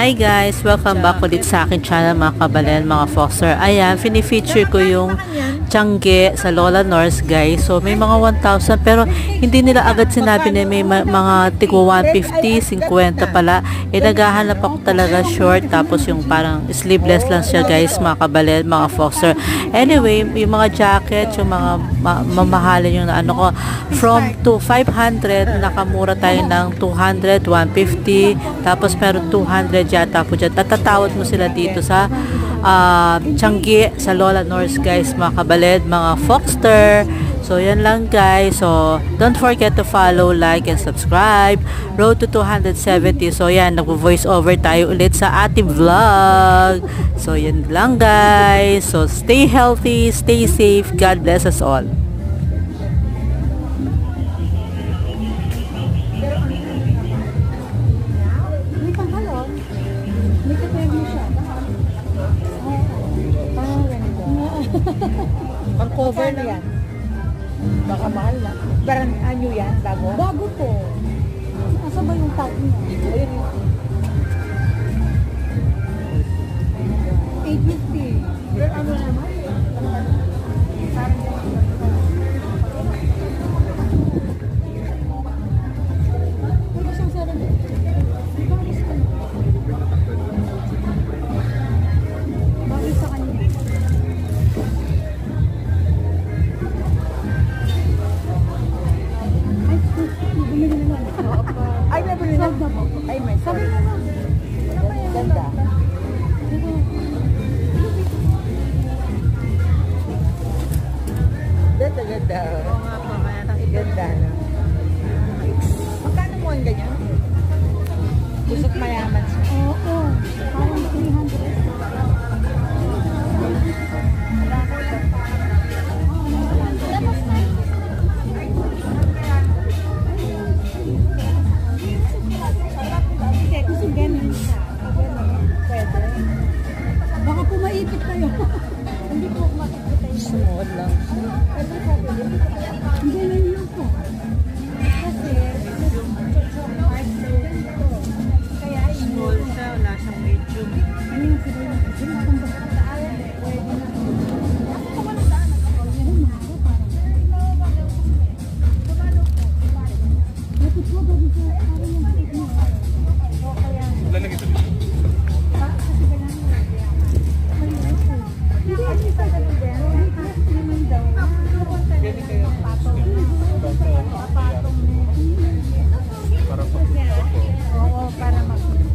Hi guys! Welcome back ulit sa akin channel mga kabalen, mga foxer. Ayan, fini-feature ko yung Tiangge sa Lola North guys. So may mga 1,000 pero hindi nila agad sinabi na may mga tigwa 150, 50 pala. Naghahanap ako talaga short tapos yung parang sleeveless lang siya guys mga kabalen, mga foxer. Anyway, yung mga jacket, yung mga mamahalin yung ano ko, from to 500, nakamura tayo ng 200, 150, tapos meron 200 yata po dyan. Tatatawad mo sila dito sa Tiangge sa Lola North guys mga kabaled, mga foxter. So yan lang guys. So don't forget to follow, like and subscribe. Road to 270. So yan, nagvo-voice over tayo ulit sa ating vlog. So yan lang guys. So stay healthy, stay safe. God bless us all. Ang cover na yan. Baka mahal na. Barang anyo yan? Bago? Bago po. Asa ba yung tag niya? Ayun yung 850. Pero ano naman? Ay, may sabi mo na. Ganda. Ganda. Oo nga po, kaya ganda na. Magkano mo ang ganyan? Gusto't mayaman siya. Oo. Parang 300. Baka po maipit kayo. Hindi po makikita yung sumuot lang.